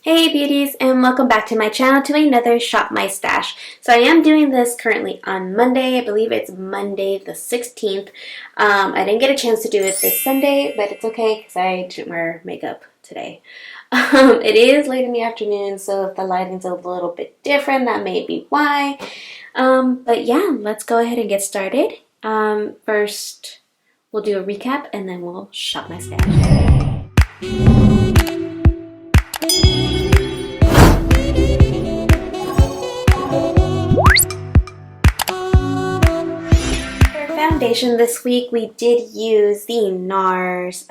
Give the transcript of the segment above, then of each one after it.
Hey beauties, and welcome back to my channel to another Shop My Stash. So I am doing this currently on Monday. I believe it's Monday the 16th. I didn't get a chance to do it this Sunday, but it's okay because I didn't wear makeup today. It is late in the afternoon, so if the lighting's a little bit different, that may be why. But yeah, let's go ahead and get started. First, we'll do a recap and then we'll shop my stash. Foundation this week, we did use the NARS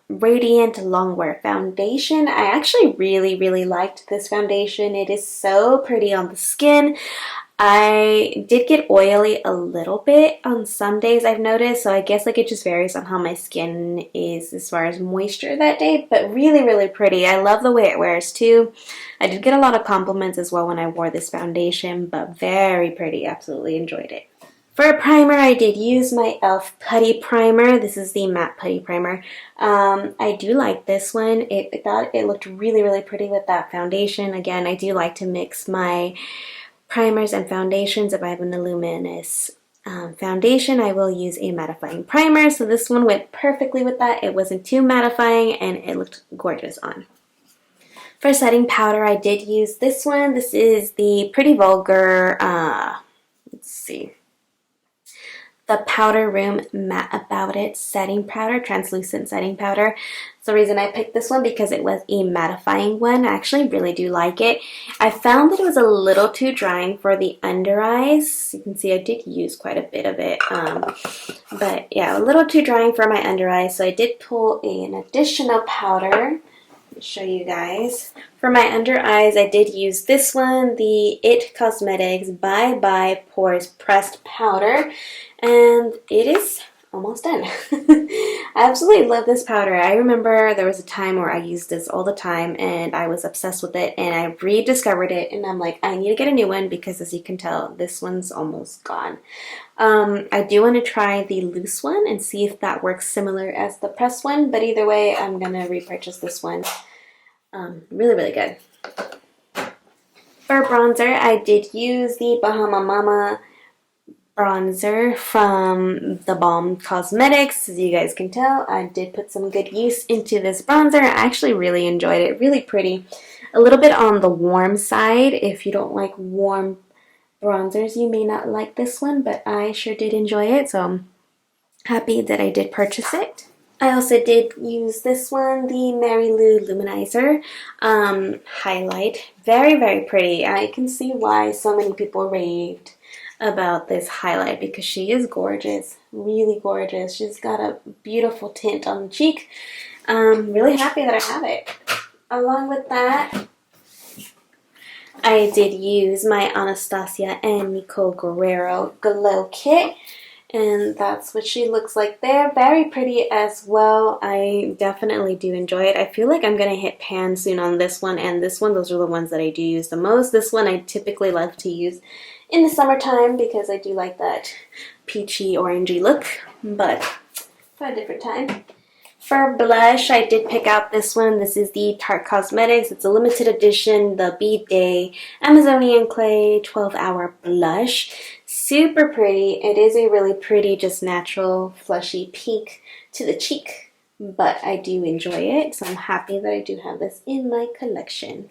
Radiant Longwear Foundation. I actually really liked this foundation. It is so pretty on the skin. I did get oily a little bit on some days, I've noticed, so I guess like it just varies on how my skin is as far as moisture that day, but really pretty. I love the way it wears too. I did get a lot of compliments as well when I wore this foundation, but very pretty. Absolutely enjoyed it. For a primer, I did use my e.l.f. Putty Primer. This is the matte putty primer. I do like this one. I thought it looked really pretty with that foundation. Again, I do like to mix my primers and foundations. If I have an luminous foundation, I will use a mattifying primer. So this one went perfectly with that. It wasn't too mattifying and it looked gorgeous on. For setting powder, I did use this one. This is the Pretty Vulgar, let's see, the Powder Room Matte About It setting powder, translucent setting powder. It's the reason I picked this one because it was a mattifying one. I actually really do like it. I found that it was a little too drying for the under eyes. You can see I did use quite a bit of it, but yeah, a little too drying for my under eyes. So I did pull an additional powder. Let me show you guys. For my under eyes, I did use this one, the IT Cosmetics Bye Bye Pores Pressed Powder. And it is almost done. I absolutely love this powder. I remember there was a time where I used this all the time and I was obsessed with it, and I rediscovered it and I'm like, I need to get a new one because as you can tell, this one's almost gone. I do want to try the loose one and see if that works similar as the pressed one, but either way, I'm going to repurchase this one. Really good. For bronzer, I did use the Bahama Mama bronzer from the Balm Cosmetics. As you guys can tell, I did put some good use into this bronzer. I actually really enjoyed it. Really pretty. A little bit on the warm side. If you don't like warm bronzers, you may not like this one, but I sure did enjoy it, so I'm happy that I did purchase it. I also did use this one, the Mary Lou Luminizer highlight. Very pretty. I can see why so many people raved about this highlight because she is gorgeous, really gorgeous. She's got a beautiful tint on the cheek. I'm really happy that I have it. Along with that, I did use my Anastasia and Nicole Guerrero Glow Kit, and that's what she looks like there. Very pretty as well. I definitely do enjoy it. I feel like I'm gonna hit pan soon on this one and this one. Those are the ones that I do use the most. This one I typically love to use in the summertime because I do like that peachy orangey look, but for a different time. For blush, I did pick out this one. This is the Tarte Cosmetics. It's a limited edition, the B-Day Amazonian Clay 12-Hour Blush. Super pretty. It is a really pretty, just natural, fleshy pink to the cheek, but I do enjoy it, so I'm happy that I do have this in my collection.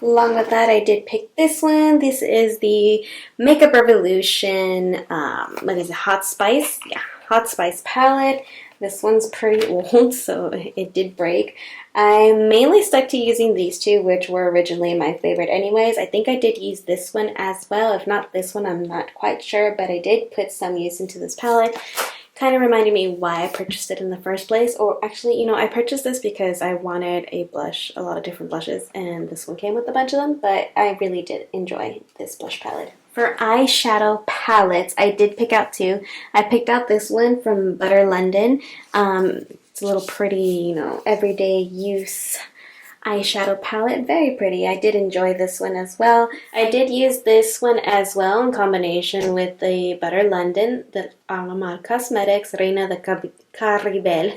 Along with that, I did pick this one. This is the Makeup Revolution, what is it, Hot Spice? Yeah, Hot Spice palette. This one's pretty old, so it did break. I mainly stuck to using these two, which were originally my favorite anyways. I think I did use this one as well. If not this one, I'm not quite sure, but I did put some use into this palette. Kind of reminded me why I purchased it in the first place. Or actually, you know, I purchased this because I wanted a blush, a lot of different blushes, and this one came with a bunch of them, but I really did enjoy this blush palette. For eyeshadow palettes, I did pick out two. I picked out this one from Butter London. It's a little pretty, you know, everyday use eyeshadow palette. Very pretty. I did enjoy this one as well. I did use this one as well in combination with the Butter London, the Alamar Cosmetics Reina de Caribel.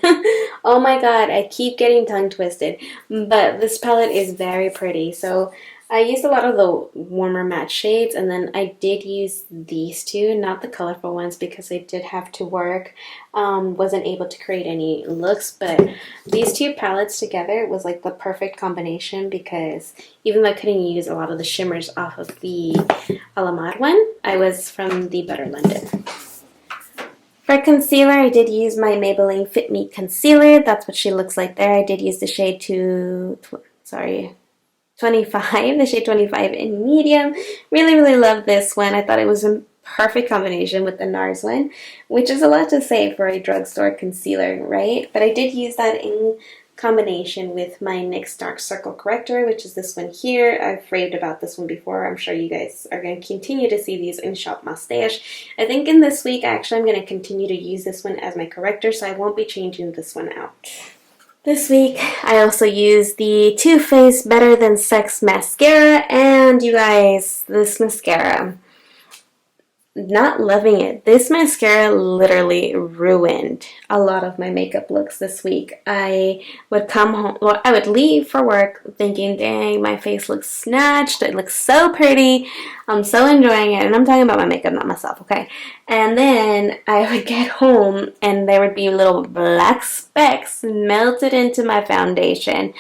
Oh my god, I keep getting tongue twisted. But this palette is very pretty. So I used a lot of the warmer matte shades, and then I did use these two, not the colorful ones because I did have to work. Wasn't able to create any looks, but these two palettes together was like the perfect combination because even though I couldn't use a lot of the shimmers off of the Alamar one, I was from the Butter London. For concealer, I did use my Maybelline Fit Me Concealer. That's what she looks like there. I did use the shade 25, the shade 25 in medium. Really, really love this one. I thought it was a perfect combination with the NARS one, which is a lot to say for a drugstore concealer, right? But I did use that in combination with my NYX Dark Circle Corrector, which is this one here. I've raved about this one before. I'm sure you guys are going to continue to see these in Shop Mustache. I think in this week, actually, I'm going to continue to use this one as my corrector, so I won't be changing this one out. This week, I also used the Too Faced Better Than Sex Mascara, and you guys, this mascara, not loving it. This mascara literally ruined a lot of my makeup looks this week. I would come home, well, I would leave for work thinking, dang, my face looks snatched. It looks so pretty. I'm so enjoying it. And I'm talking about my makeup, not myself, okay? And then I would get home and there would be little black specks melted into my foundation.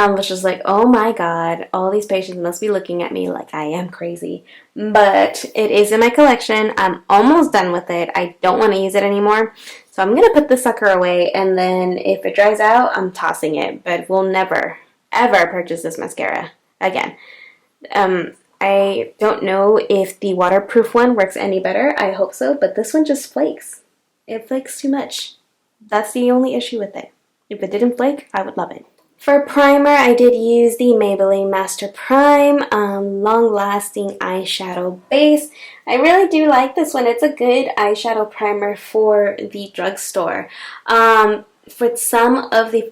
Which is like, oh my god, all these patients must be looking at me like I am crazy. But it is in my collection. I'm almost done with it. I don't want to use it anymore. So I'm going to put the sucker away, and then if it dries out, I'm tossing it. But we'll never, ever purchase this mascara again. I don't know if the waterproof one works any better. I hope so, but this one just flakes. It flakes too much. That's the only issue with it. If it didn't flake, I would love it. For primer, I did use the Maybelline Master Prime long-lasting eyeshadow base. I really do like this one. It's a good eyeshadow primer for the drugstore. For some of the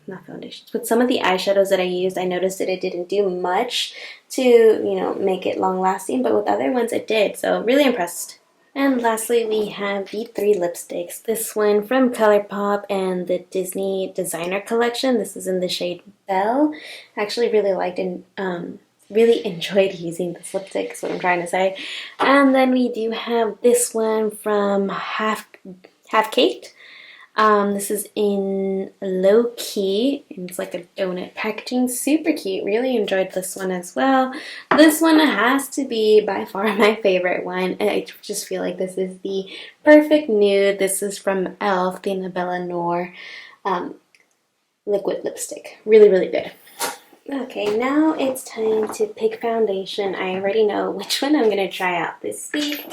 not foundations, but some of the eyeshadows that I used, I noticed that it didn't do much to, you know, make it long-lasting, but with other ones it did. So really impressed. And lastly, we have the 3 lipsticks. This one from ColourPop and the Disney Designer Collection. This is in the shade Belle. I actually really liked and really enjoyed using this lipstick, is what I'm trying to say. And then we do have this one from Half Caked. This is in Low Key, and it's like a donut packaging. Super cute. Really enjoyed this one as well. This one has to be by far my favorite one. I just feel like this is the perfect nude. This is from e.l.f., the Annabella Noir liquid lipstick. Really, really good. Okay, now it's time to pick foundation. I already know which one I'm going to try out this week.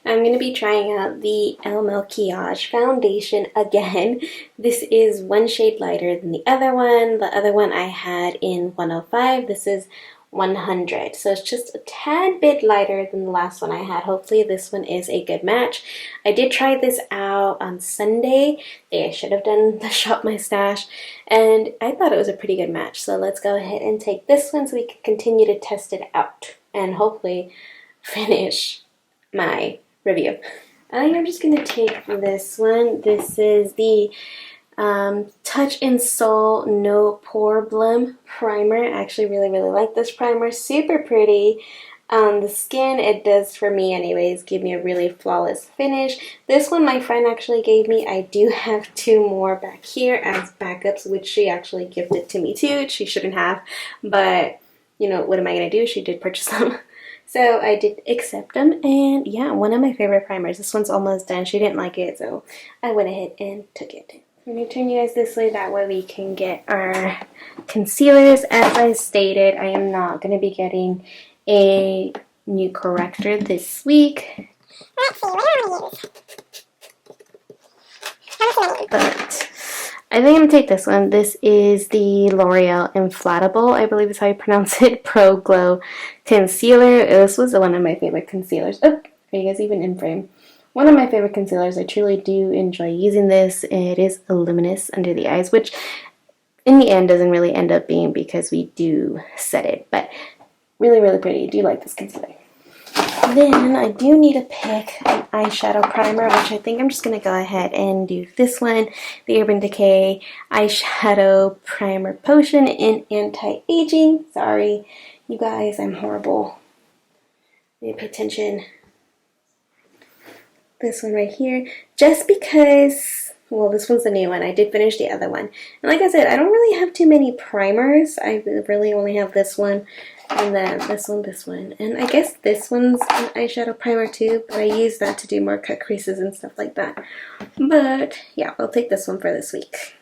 I'm going to be trying out the El Maquillage foundation again. This is one shade lighter than the other one. The other one I had in 105. This is 100. So it's just a tad bit lighter than the last one I had. Hopefully this one is a good match. I did try this out on Sunday. I should have done the Shop My Stash, and I thought it was a pretty good match. So let's go ahead and take this one so we can continue to test it out and hopefully finish my review. I am just going to take this one. This is the Touch in Soul No Problem Primer. I actually really, really like this primer. Super pretty. The skin, it does, for me anyways, give me a really flawless finish. This one my friend actually gave me. I do have 2 more back here as backups, which she actually gifted to me too. She shouldn't have, but you know, what am I going to do? She did purchase them. So I did accept them, and yeah, one of my favorite primers. This one's almost done. She didn't like it, so I went ahead and took it. I'm going to turn you guys this way, that way we can get our concealers. As I stated, I am not going to be getting a new corrector this week. Let's see, what do I use? But I think I'm going to take this one. This is the L'Oreal Inflatable, I believe is how you pronounce it, Pro Glow Concealer. This was one of my favorite concealers. Oh, are you guys even in frame? One of my favorite concealers. I truly do enjoy using this. It is luminous under the eyes, which in the end doesn't really end up being because we do set it, but really, really pretty. I do like this concealer. Then I do need to pick an eyeshadow primer, which I think I'm just going to go ahead and do this one, the Urban Decay Eyeshadow Primer Potion in Anti-Aging. Sorry, you guys, I'm horrible. Need to pay attention. This one right here, just because, well, this one's the new one. I did finish the other one. And like I said, I don't really have too many primers. I really only have this one, and then this one. And I guess this one's an eyeshadow primer too, but I use that to do more cut creases and stuff like that. But yeah, I'll take this one for this week.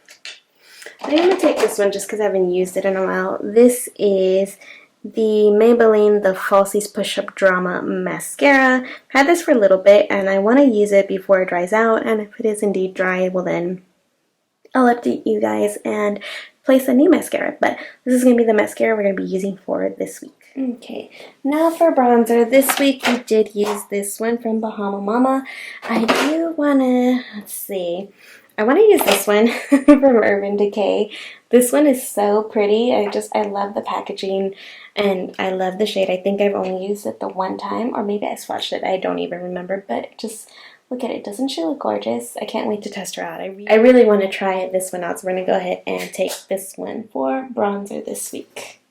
I'm going to take this one just because I haven't used it in a while. This is the Maybelline The Falsies Push-Up Drama Mascara. I've had this for a little bit and I want to use it before it dries out, and if it is indeed dry, well then I'll update you guys and place a new mascara. But this is going to be the mascara we're going to be using for this week. Okay, now for bronzer. This week we did use this one from Bahama Mama. I do want to, let's see, I want to use this one from Urban Decay. This one is so pretty. I love the packaging and I love the shade. I think I've only used it the one time, or maybe I swatched it. I don't even remember, but just look at it. Doesn't she look gorgeous? I can't wait to test her out. I really want to try this one out, so we're going to go ahead and take this one for bronzer this week.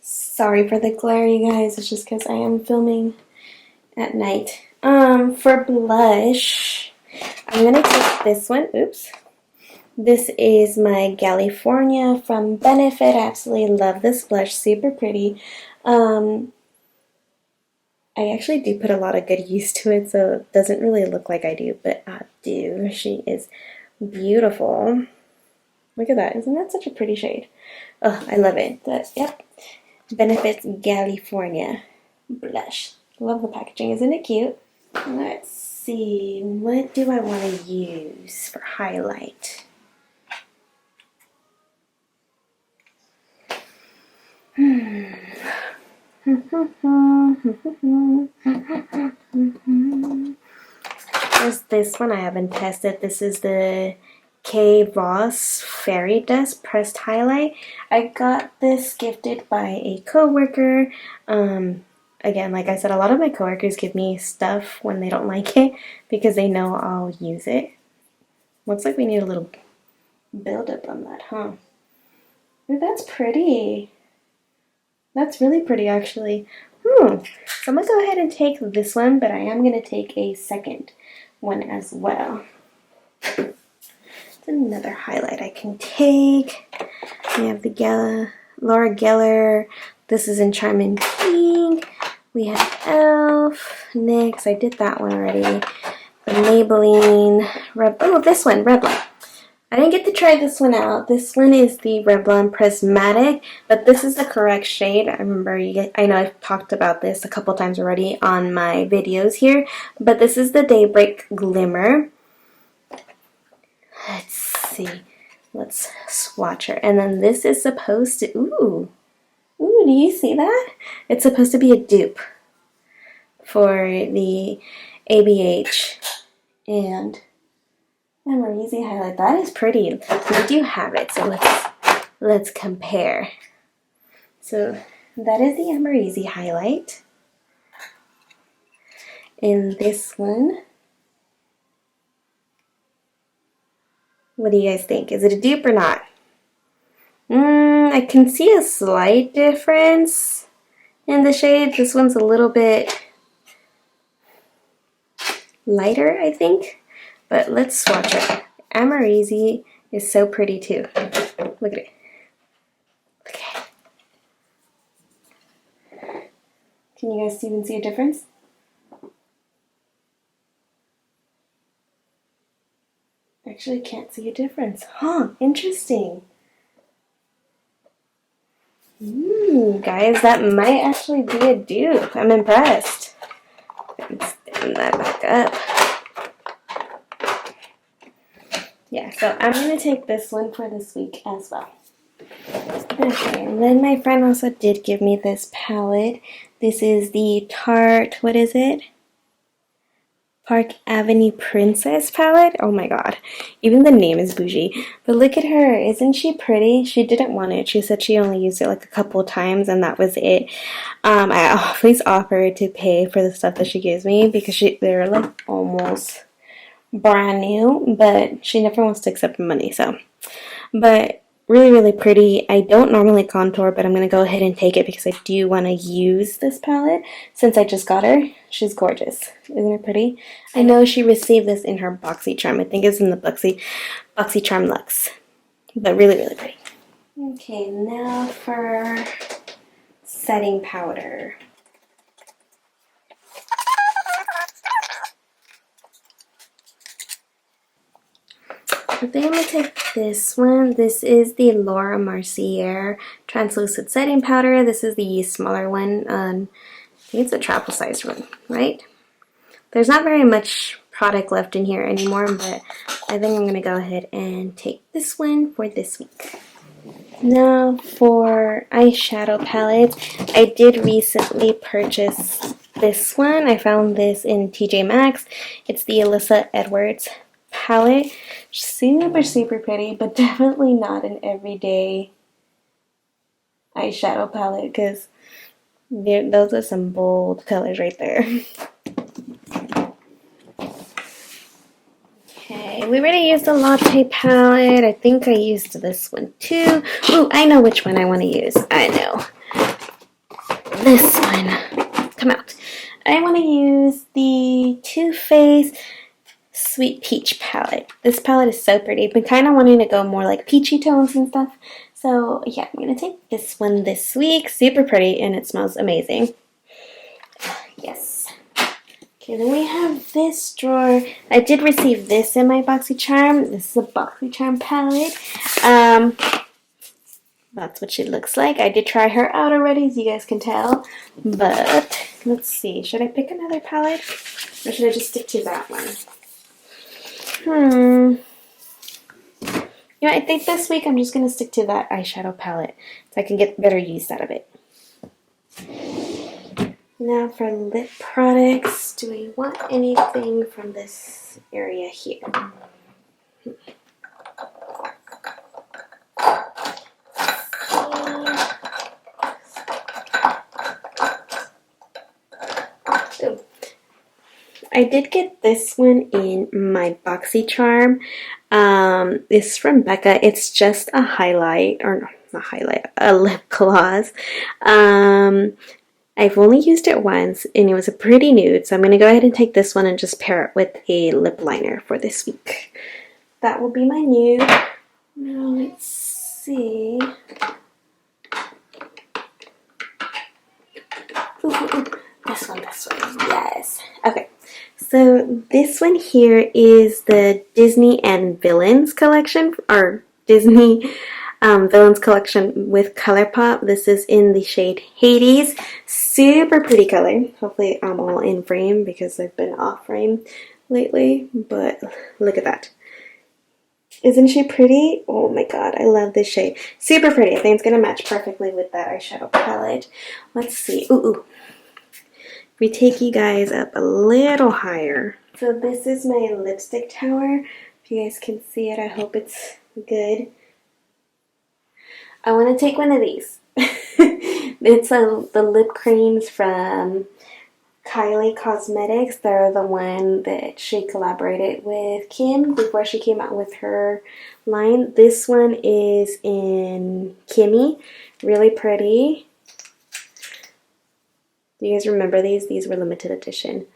Sorry for the glare, you guys. It's just because I am filming at night. For blush, I'm going to take this one. Oops. This is my California from Benefit. I absolutely love this blush. Super pretty. I actually do put a lot of good use to it, so it doesn't really look like I do, but I do. She is beautiful. Look at that. Isn't that such a pretty shade? Oh, I love it. But, yep. Benefit's California blush. Love the packaging. Isn't it cute? Let's see. What do I want to use for highlight? There's this one I haven't tested. This is the K Voss Fairy Dust Pressed Highlight. I got this gifted by a coworker. Again, like I said, a lot of my coworkers give me stuff when they don't like it because they know I'll use it. Looks like we need a little build-up on that, huh? Ooh, that's pretty. That's really pretty, actually. So I'm going to go ahead and take this one, but I am going to take a second one as well. It's another highlight I can take. We have the Laura Geller. This is in Charming Pink. We have e.l.f. NYX. I did that one already. The Maybelline. This one, Revlon. I didn't get to try this one out. This one is the Revlon Prismatic, but this is the correct shade. I remember, I know I've talked about this a couple times already on my videos here, but this is the Daybreak Glimmer. Let's see. Let's swatch her. And then this is supposed to, ooh, do you see that? It's supposed to be a dupe for the ABH and Easy highlight. That is pretty. We do have it, so let's compare. So that is the Easy highlight. And this one, what do you guys think? Is it a dupe or not? I can see a slight difference in the shade. This one's a little bit lighter, I think. But let's swatch it. Easy is so pretty too. Look at it. Okay. Can you guys even see a difference? Actually can't see a difference. Huh, interesting. Guys, that might actually be a dupe. I'm impressed. Let's stand that back up. Yeah, so I'm going to take this one for this week as well. Okay, and then my friend also did give me this palette. This is the Tarte, what is it? Park Avenue Princess palette. Oh my god. Even the name is bougie. But look at her. Isn't she pretty? She didn't want it. She said she only used it like a couple of times and that was it. I always offer to pay for the stuff that she gives me because they're like almost brand new, but she never wants to accept money, so. But really, really pretty. I don't normally contour, but I'm going to go ahead and take it because I do want to use this palette since I just got her. She's gorgeous. Isn't it pretty? I know she received this in her BoxyCharm. I think it's in the BoxyCharm Luxe. But really, really pretty. Okay, now for setting powder. I think I'm going to take this one. This is the Laura Mercier Translucent Setting Powder. This is the smaller one. I think it's a travel size one, right? There's not very much product left in here anymore, but I think I'm going to go ahead and take this one for this week. Now for eyeshadow palettes, I did recently purchase this one. I found this in TJ Maxx. It's the Alyssa Edwards palette. Super, super pretty, but definitely not an everyday eyeshadow palette because those are some bold colors right there. Okay, we already used the latte palette. I think I used this one too. Ooh, I know which one I want to use. I know. This one. Come out. I want to use the Too Faced Sweet Peach palette. This palette is so pretty. I've been kind of wanting to go more like peachy tones and stuff. So yeah, I'm going to take this one this week. Super pretty and it smells amazing. Yes. Okay, then we have this drawer. I did receive this in my BoxyCharm. This is a BoxyCharm palette. That's what she looks like. I did try her out already, as you guys can tell. But let's see. Should I pick another palette? Or should I just stick to that one? You know, I think this week I'm just going to stick to that eyeshadow palette so I can get better use out of it. Now for lip products, do we want anything from this area here? I did get this one in my BoxyCharm. It's from Becca. It's just a highlight, or not highlight, a lip gloss. I've only used it once, and it was a pretty nude, so I'm going to go ahead and take this one and just pair it with a lip liner for this week. That will be my nude. Now, let's see. Ooh, this one, yes. Okay, so this one here is the Disney and Villains collection, or Disney Villains collection with ColourPop. This is in the shade Hades. Super pretty color. Hopefully I'm all in frame because I've been off frame lately, but look at that. Isn't she pretty? Oh my god, I love this shade. Super pretty. I think it's going to match perfectly with that eyeshadow palette. Let's see. Ooh. We take you guys up a little higher. So this is my lipstick tower. If you guys can see it, I hope it's good. I want to take one of these. It's the lip creams from Kylie Cosmetics. They're the one that she collaborated with Kim before she came out with her line. This one is in Kimmy. Really pretty. Do you guys remember these? These were limited edition.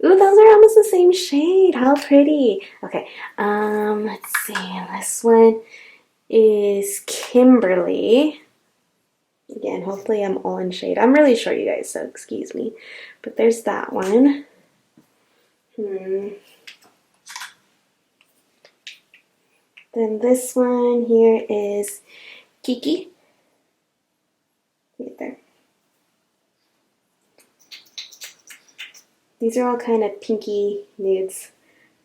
Ooh, those are almost the same shade. How pretty. Okay, let's see. This one is Kimberly. Again, hopefully I'm all in shade. I'm really short, you guys, so excuse me. But there's that one. Then this one here is Kiki. Right there. These are all kind of pinky nudes,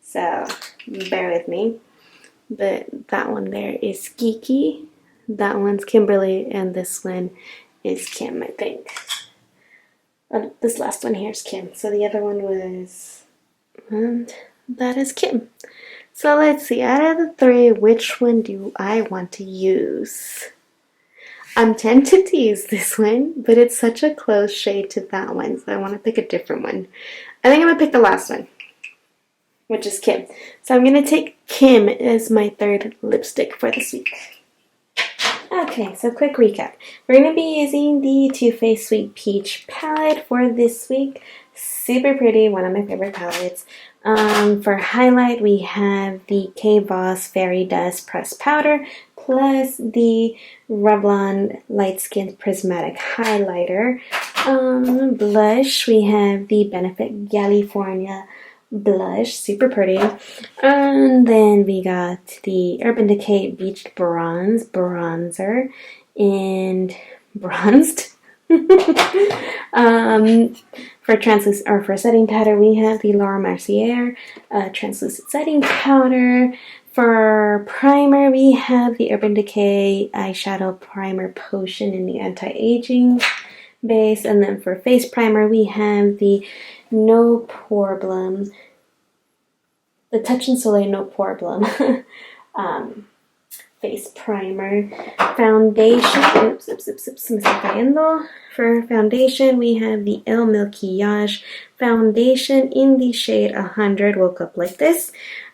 so bear with me. But that one there is Kiki. That one's Kimberly, and this one is Kim, I think. This last one here is Kim. So the other one was And that is Kim. So let's see, out of the three, which one do I want to use? I'm tempted to use this one, but it's such a close shade to that one, so I want to pick a different one. I think I'm going to pick the last one, which is Kim. So I'm going to take Kim as my third lipstick for this week. Okay, so quick recap. We're going to be using the Too Faced Sweet Peach palette for this week. Super pretty, one of my favorite palettes. For highlight, we have the K-Boss Fairy Dust Pressed Powder plus the Revlon Light Skin Prismatic Highlighter. Blush, we have the Benefit California Blush, super pretty. And then we got the Urban Decay Beach Bronze Bronzer and bronzed. For translucent or for setting powder, we have the Laura Mercier translucent setting powder. For primer, we have the Urban Decay eyeshadow primer potion in the anti-aging base, and then for face primer, we have the No Problem, the Touch and Soleil No Problem face primer. Foundation, oops, me está cayendo. For foundation, we have the El Maquillage foundation in the shade 100. Woke up like this.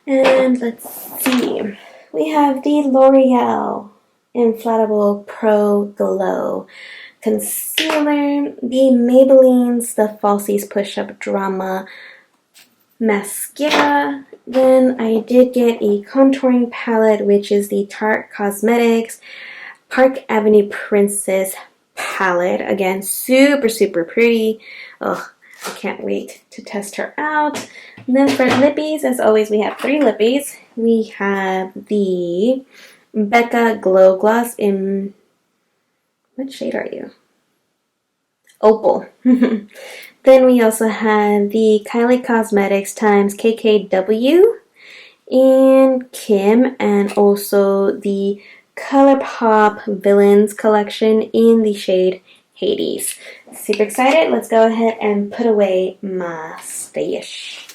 And let's see, we have the L'Oreal Inflatable Pro Glow concealer, the Maybelline's The Falsies Push-Up Drama mascara. Then I did get a contouring palette, which is the Tarte Cosmetics Park Avenue Princess palette. Again, super, super pretty. Ugh, I can't wait to test her out. And then for lippies, as always, we have three lippies. We have the Becca Glow Gloss in, what shade are you? Opal. Then we also have the Kylie Cosmetics times KKW and Kim, and also the ColourPop Villains collection in the shade Hades. Super excited. Let's go ahead and put away my stash.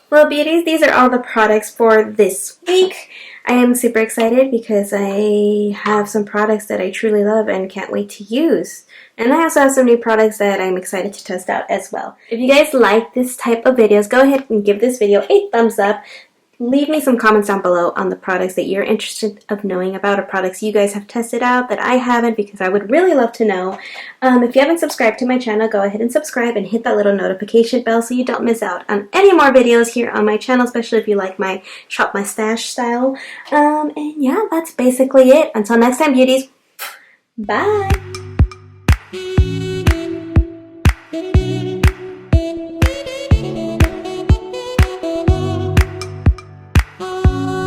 Well, beauties, these are all the products for this week. I am super excited because I have some products that I truly love and can't wait to use. And I also have some new products that I'm excited to test out as well. If you guys like this type of videos, go ahead and give this video a thumbs up. Leave me some comments down below on the products that you're interested of knowing about, or products you guys have tested out that I haven't, because I would really love to know. If you haven't subscribed to my channel, go ahead and subscribe and hit that little notification bell so you don't miss out on any more videos here on my channel, especially if you like my Shop My Stash style. And yeah, that's basically it. Until next time, beauties, bye!